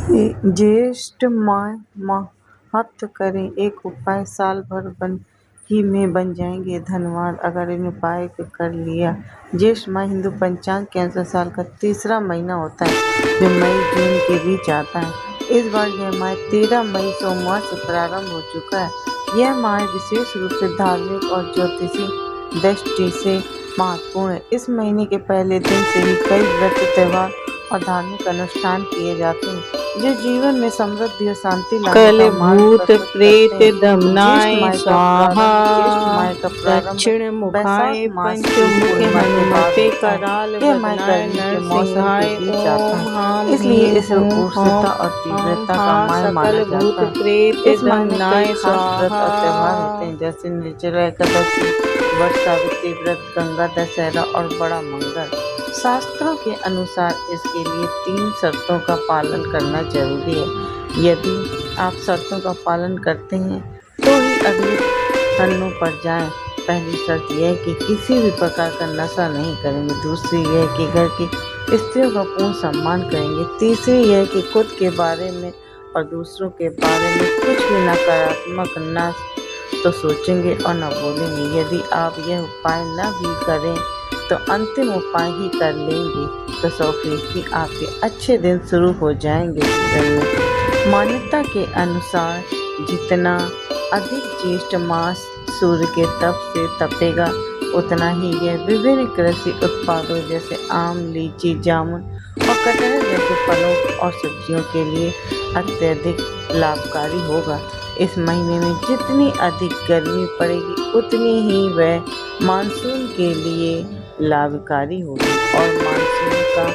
ज्येष्ठ माह महत्व करें एक उपाय, साल भर ही में बन जाएंगे धनवान अगर इन उपाय को कर लिया। ज्येष्ठ माह हिंदू पंचांग के अनुसार साल का तीसरा महीना होता है जो मई जून के बीच आता है। इस बार यह माह 13 मई सोमवार से प्रारंभ हो चुका है। यह माह विशेष रूप से धार्मिक और ज्योतिषी दृष्टि से महत्वपूर्ण है। इस महीने के पहले दिन से ही कई व्रत, त्योहार और धार्मिक अनुष्ठान किए जाते हैं जो जीवन में समृद्धि और शांति लाने का मार्ग भूत प्रशस्त प्रेत करते हैं। दमनाय स्वाहा दक्षिण मुखाय पंचमुख हनुमते कराल बदनाय नरसिंहाय ओम हाम इसलिए इसे उष्णता और तीव्रता का माह माना जाता है। प्रेत इस माह में दमनाय कई खास व्रत और त्योहार स्वाहा। होते हैं जैसे निर्जला एकादशी, वट सावित्री व्रत, गंगा दशहरा और बड़ा मंगल। शास्त्रों के अनुसार इसके लिए 3 शर्तों का पालन करना जरूरी है। यदि आप शर्तों का पालन करते हैं तो ही अगले पन्नों पर जाएं। पहली शर्त यह है कि किसी भी प्रकार का नशा नहीं करेंगे। दूसरी यह है कि घर की स्त्रियों का पूर्ण सम्मान करेंगे। तीसरी यह है कि खुद के बारे में और दूसरों के बारे में कुछ भी नकारात्मक न तो सोचेंगे और न बोलेंगे। यदि आप यह उपाय न भी करें तो अंतिम उपाय ही कर लेंगे तो 100% आपके अच्छे दिन शुरू हो जाएंगे जीवन में। मान्यता के अनुसार जितना अधिक ज्येष्ठ मास सूर्य के तप से तपेगा उतना ही यह विभिन्न कृषि उत्पादों जैसे आम, लीची, जामुन और कटहल जैसे फलों और सब्जियों के लिए अत्यधिक लाभकारी होगा। इस महीने में जितनी अधिक गर्मी पड़ेगी उतनी ही वह मानसून के लिए लाभकारी होगी और मानसून का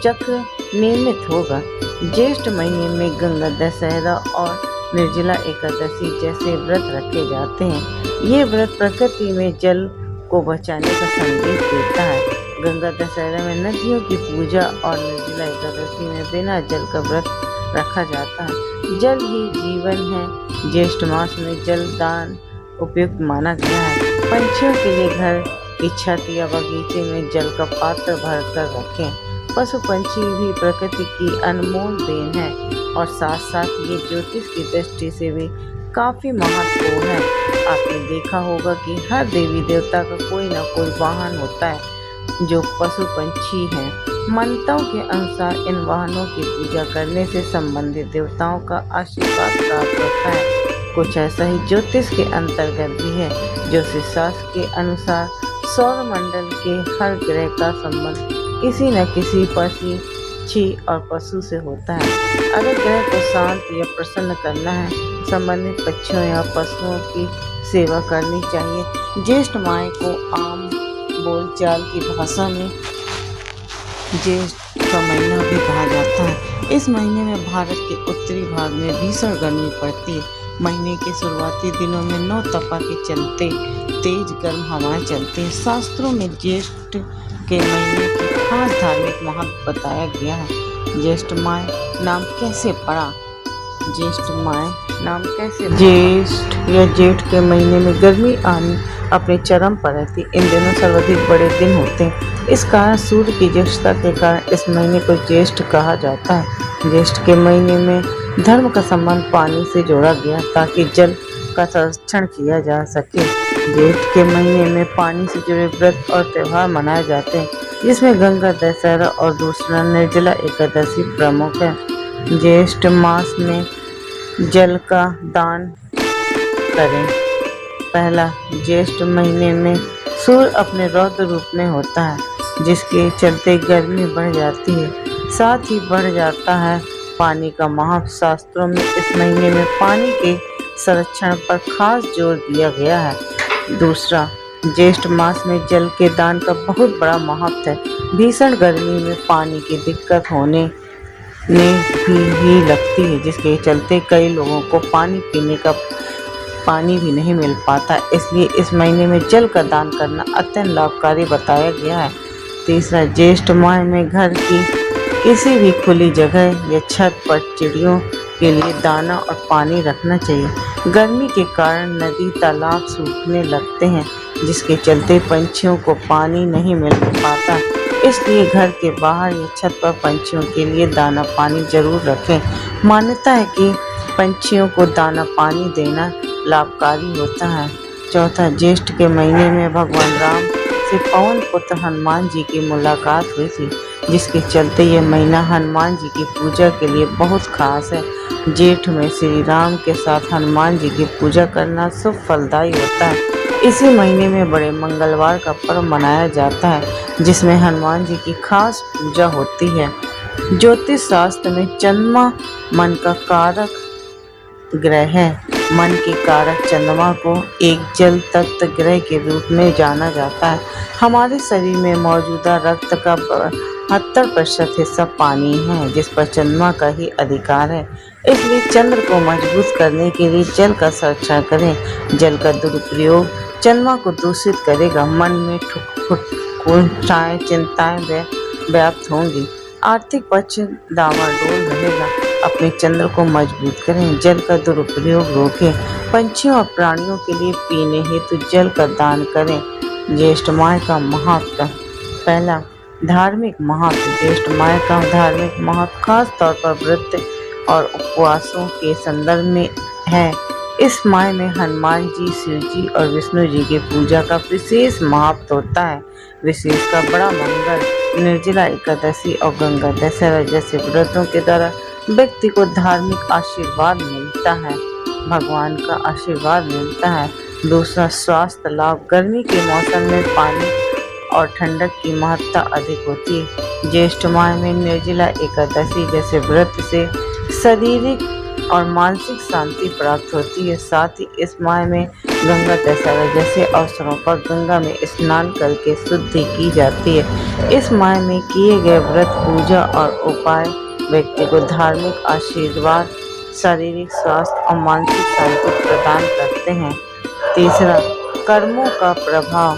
चक्र नियमित होगा। ज्येष्ठ महीने में गंगा दशहरा और निर्जला एकादशी जैसे व्रत रखे जाते हैं। ये व्रत प्रकृति में जल को बचाने का संदेश देता है। गंगा दशहरा में नदियों की पूजा और निर्जला एकादशी में बिना जल का व्रत रखा जाता है। जल ही जीवन है। ज्येष्ठ मास में जल दान उपयुक्त माना गया है। पंछियों के लिए घर की छत या बगीचे में जल का पात्र भरकर रखें। पशु पंछी भी प्रकृति की अनमोल देन है और साथ साथ ये ज्योतिष की दृष्टि से भी काफी महत्वपूर्ण है। आपने देखा होगा कि हर देवी देवता का कोई न कोई वाहन होता है जो पशु पंछी हैं। मान्यताओं के अनुसार इन वाहनों की पूजा करने से संबंधित देवताओं का आशीर्वाद प्राप्त होता है। कुछ ऐसा ही ज्योतिष के अंतर्गत भी है। ज्योतिष शास्त्र के अनुसार सौर मंडल के हर ग्रह का संबंध किसी न किसी पक्षी और पशु से होता है। अगर ग्रह को शांत या प्रसन्न करना है, संबंधित पक्षियों या पशुओं की सेवा करनी चाहिए। ज्येष्ठ माह को आम बोलचाल की भाषा में ज्येष्ठ का महीना भी कहा जाता है। इस महीने में भारत के उत्तरी भाग में भीषण गर्मी पड़ती है। महीने के शुरुआती दिनों में नौ तपा के चलते तेज गर्म हवाएं चलती हैं। शास्त्रों में ज्येष्ठ के महीने की खास धार्मिक महत्व बताया गया है। ज्येष्ठ माह नाम कैसे पड़ा? ज्येष्ठ माह नाम कैसे? ज्येष्ठ या जेठ के महीने में गर्मी अपने चरम पर रहती। इन दिनों सर्वाधिक बड़े दिन होते हैं। इस कारण सूर्य की ज्येष्ठता के कारण इस महीने को ज्येष्ठ कहा जाता है। ज्येष्ठ के महीने में धर्म का संबंध पानी से जोड़ा गया ताकि जल का संरक्षण किया जा सके। ज्येष्ठ के महीने में पानी से जुड़े व्रत और त्योहार मनाए जाते हैं जिसमें गंगा दशहरा और दूसरा निर्जला एकादशी प्रमुख है। ज्येष्ठ मास में जल का दान करें। पहला, ज्येष्ठ महीने में सूर्य अपने रौद्र रूप में होता है जिसके चलते गर्मी बढ़ जाती है, साथ ही बढ़ जाता है पानी का महत्व। शास्त्रों में इस महीने में पानी के संरक्षण पर खास जोर दिया गया है। दूसरा, ज्येष्ठ मास में जल के दान का बहुत बड़ा महत्व है। भीषण गर्मी में पानी की दिक्कत होने ही लगती है जिसके चलते कई लोगों को पानी भी नहीं मिल पाता। इसलिए इस महीने में जल का दान करना अत्यंत लाभकारी बताया गया है। तीसरा, ज्येष्ठ माह में घर की किसी भी खुली जगह या छत पर चिड़ियों के लिए दाना और पानी रखना चाहिए। गर्मी के कारण नदी तालाब सूखने लगते हैं, जिसके चलते पंछियों को पानी नहीं मिल पाता। इसलिए घर के बाहर या छत पर पंछियों के लिए दाना पानी जरूर रखें। मान्यता है कि पंछियों को दाना पानी देना लाभकारी होता है। चौथा, ज्येष्ठ के महीने में भगवान राम से पवन पुत्र हनुमान जी की मुलाकात हुई थी, जिसके चलते यह महीना हनुमान जी की पूजा के लिए बहुत खास है। जेठ में श्री राम के साथ हनुमान जी की पूजा करना शुभ फलदायी होता है। इसी महीने में बड़े मंगलवार का पर्व मनाया जाता है, जिसमें हनुमान जी की खास पूजा होती है। ज्योतिष शास्त्र में चंद्रमा मन का कारक ग्रह है। मन के कारक चंद्रमा को एक जल तत्व ग्रह के रूप में जाना जाता है। हमारे शरीर में मौजूदा रक्त का 72% हिस्सा पानी है, जिस पर चंद्रमा का ही अधिकार है। इसलिए चंद्र को मजबूत करने के लिए जल का संरक्षण करें। जल का दुरुपयोग चंद्रमा को दूषित करेगा। मन में खुटखुटाएं, चिंताएं व्याप्त होंगी। आर्थिक पक्ष डावाडोल रहेगा। अपने चंद्र को मजबूत करें। जल का दुरुपयोग रोकें। पंछियों और प्राणियों के लिए पीने हेतु जल का दान करें। ज्येष्ठ माह का महत्व। पहला, धार्मिक महत्व। ज्येष्ठ माह का धार्मिक महत्व खास तौर पर व्रत और उपवासों के संदर्भ में है। इस माह में हनुमान जी, शिव जी और विष्णु जी की पूजा का विशेष महत्व होता है। विशेषकर बड़ा मंगल, निर्जला एकादशी और गंगा दशहरा जैसे व्रतों के द्वारा व्यक्ति को धार्मिक आशीर्वाद मिलता है, भगवान का आशीर्वाद मिलता है। दूसरा, स्वास्थ्य लाभ। गर्मी के मौसम में पानी और ठंडक की महत्ता अधिक होती है। ज्येष्ठ माह में निर्जला एकादशी जैसे व्रत से शारीरिक और मानसिक शांति प्राप्त होती है। साथ ही इस माह में गंगा दशहरा जैसे अवसरों पर गंगा में स्नान करके शुद्धि की जाती है। इस माह में किए गए व्रत, पूजा और उपाय व्यक्ति को धार्मिक आशीर्वाद, शारीरिक स्वास्थ्य और मानसिक शांति प्रदान करते हैं। तीसरा, कर्मों का प्रभाव।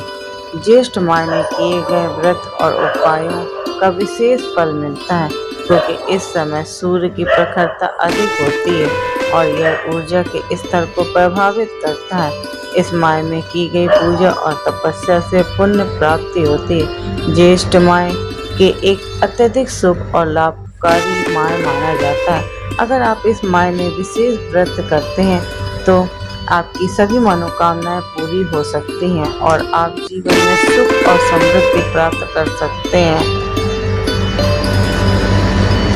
ज्येष्ठ माह में किए गए व्रत और उपायों का विशेष फल मिलता है, क्योंकि इस समय सूर्य की प्रखरता अधिक होती है और यह ऊर्जा के स्तर को प्रभावित करता है। इस माह में की गई पूजा और तपस्या से पुण्य प्राप्ति होती है। ज्येष्ठ माह के एक अत्यधिक शुभ और लाभकारी माह माना जाता है। अगर आप इस माह में विशेष व्रत करते हैं तो आपकी सभी मनोकामनाएं पूरी हो सकती हैं और आप जीवन में सुख और समृद्धि प्राप्त कर सकते हैं।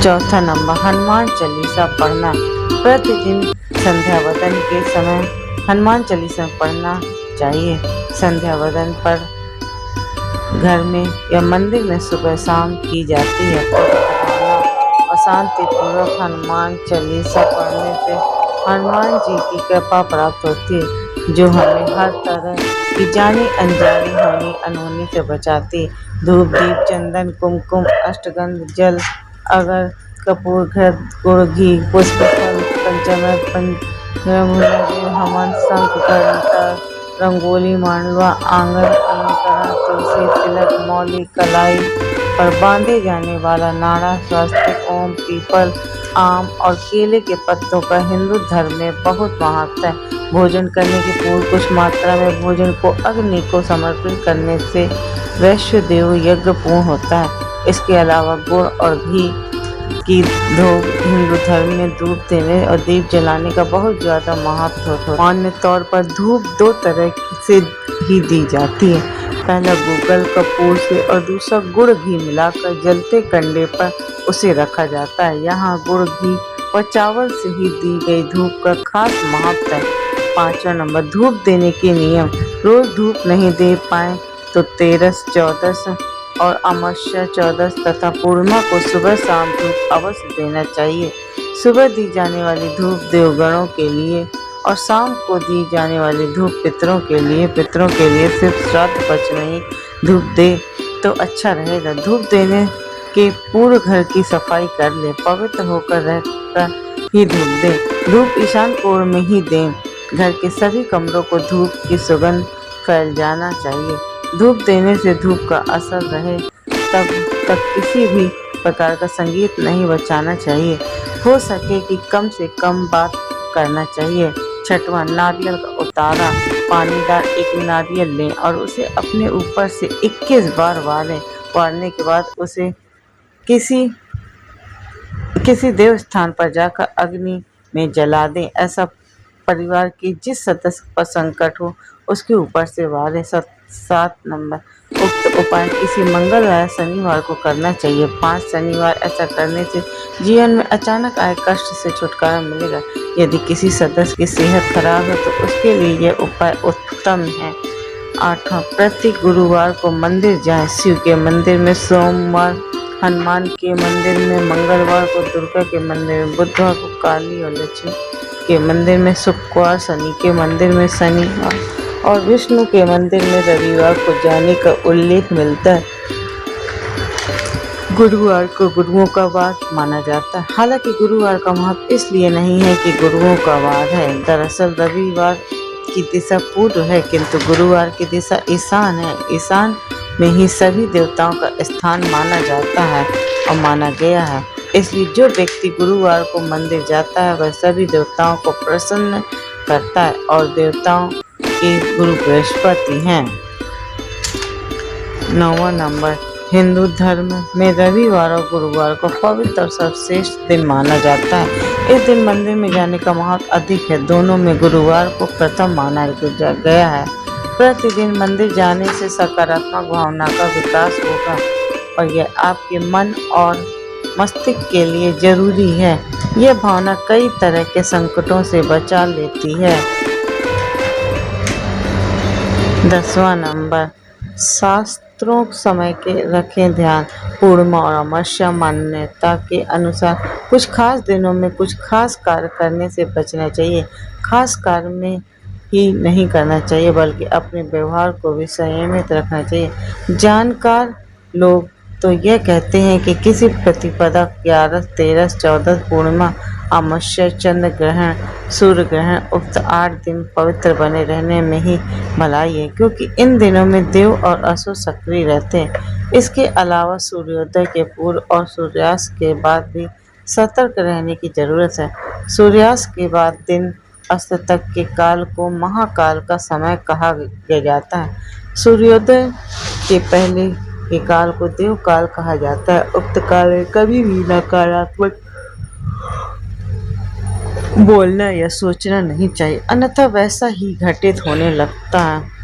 चौथा नंबर, हनुमान चालीसा पढ़ना। प्रतिदिन संध्या वंदन के समय हनुमान चालीसा पढ़ना चाहिए। संध्या वंदन पर घर में या मंदिर में सुबह शाम की जाती है। और शांतिपूर्वक हनुमान चालीसा पढ़ने से हनुमान जी की कृपा प्राप्त होती है, जो हमें हर तरह की जानी अनजानी होनी अनहोनी से बचाती है। धूप, दीप, चंदन, कुमकुम, अष्टगंध, जल, अगर, कपूर, गुड़, घी, पुष्प, फल, पंचामृत, हवन, शंख, घंटा, रंगोली, मांडवा, आंगन अलंकरण, तुलसी, तिलक, मौली, कलाई पर बांधे जाने वाला नाड़ा, स्वस्तिक, ओम, पीपल, आम और केले के पत्तों का हिंदू धर्म में बहुत महत्व है। भोजन करने के पूर्व कुछ मात्रा में भोजन को अग्नि को समर्पित करने से वैश्वदेव यज्ञ पूर्ण होता है। इसके अलावा गुड़ और घी की धूप हिंदू धर्म में धूप देने और दीप जलाने का बहुत ज़्यादा महत्व होता है। सामान्य तौर पर धूप दो तरह से ही दी जाती है। पहला गूगल कपूर से और दूसरा गुड़ घी मिलाकर जलते कंडे पर उसे रखा जाता है। यहाँ गुड़ घी और चावल से ही दी गई धूप का खास महत्व है। पांचवा नंबर, धूप देने के नियम। रोज धूप नहीं दे पाए तो तेरस, चौदस और अमावस्या, चौदस तथा पूर्णिमा को सुबह शाम धूप अवश्य देना चाहिए। सुबह दी जाने वाली धूप देवगणों के लिए और शाम को दी जाने वाली धूप पितरों के लिए सिर्फ श्राद्ध पक्ष में ही धूप दे तो अच्छा रहेगा। धूप देने के पूर्व घर की सफाई कर ले, पवित्र होकर रहकर ही धूप दें। धूप ईशान कोण में ही दें। घर के सभी कमरों को धूप की सुगंध फैल जाना चाहिए। धूप देने से धूप का असर रहे तब तक किसी भी प्रकार का संगीत नहीं बचाना चाहिए। हो सके कि कम से कम बात करना चाहिए। छठवां, नारियल का उतारा। पानीदार एक नारियल लें और उसे अपने ऊपर से 21 बार वारें। वारने के बाद उसे किसी देव स्थान पर जाकर अग्नि में जला दें। ऐसा परिवार के जिस सदस्य पर संकट हो उसके ऊपर से वारें। 7 नंबर, उक्त उपाय किसी मंगलवार या शनिवार को करना चाहिए। 5 शनिवार ऐसा करने से जीवन में अचानक आए कष्ट से छुटकारा मिलेगा। यदि किसी सदस्य की सेहत खराब है तो उसके लिए यह उपाय उत्तम है। 8वां, प्रति गुरुवार को मंदिर जाएं। शिव के मंदिर में सोमवार, हनुमान के मंदिर में मंगलवार को, दुर्गा के मंदिर में बुधवार को, काली और लक्ष्मी के मंदिर में शुक्रवार, शनि के मंदिर में शनिवार और विष्णु के मंदिर में रविवार को जाने का उल्लेख मिलता है। गुरुवार को गुरुओं का वार माना जाता है। हालांकि गुरुवार का महत्व इसलिए नहीं है कि गुरुओं का वार है। दरअसल रविवार की दिशा पूर्व है किंतु गुरुवार की दिशा ईशान है। ईशान में ही सभी देवताओं का स्थान माना जाता है और माना गया है। इसलिए जो व्यक्ति गुरुवार को मंदिर जाता है वह सभी देवताओं को प्रसन्न करता है और देवताओं के गुरु बृहस्पति हैं। 9वां नंबर, हिंदू धर्म में रविवार और गुरुवार को पवित्र और सर्वश्रेष्ठ दिन माना जाता है। इस दिन मंदिर में जाने का महत्व अधिक है। दोनों में गुरुवार को प्रथम माना गया है। प्रतिदिन मंदिर जाने से सकारात्मक भावना का विकास होगा और यह आपके मन और मस्तिष्क के लिए जरूरी है। यह भावना कई तरह के संकटों से बचा लेती है। 10वां नंबर, शास्त्रों समय के रखें ध्यान। पूर्णिमा और अमावस्या मान्यता के अनुसार कुछ खास दिनों में कुछ खास कार्य करने से बचना चाहिए। खास कार्य में ही नहीं करना चाहिए बल्कि अपने व्यवहार को भी संयमित रखना चाहिए। जानकार लोग तो यह कहते हैं कि किसी प्रतिपदा, 11, 13, 14 पूर्णिमा, अमावस्या, चंद्र ग्रहण, सूर्य ग्रहण उक्त 8 दिन पवित्र बने रहने में ही भलाई है क्योंकि इन दिनों में देव और असुर सक्रिय रहते हैं। इसके अलावा सूर्योदय के पूर्व और सूर्यास्त के बाद भी सतर्क रहने की जरूरत है। सूर्यास्त के बाद दिन अस्त तक के काल को महाकाल का समय कहा जाता है। सूर्योदय के पहले के काल को देव काल कहा जाता है। उक्त काल में कभी भी नकारात्मक बोलना या सोचना नहीं चाहिए अन्यथा वैसा ही घटित होने लगता है।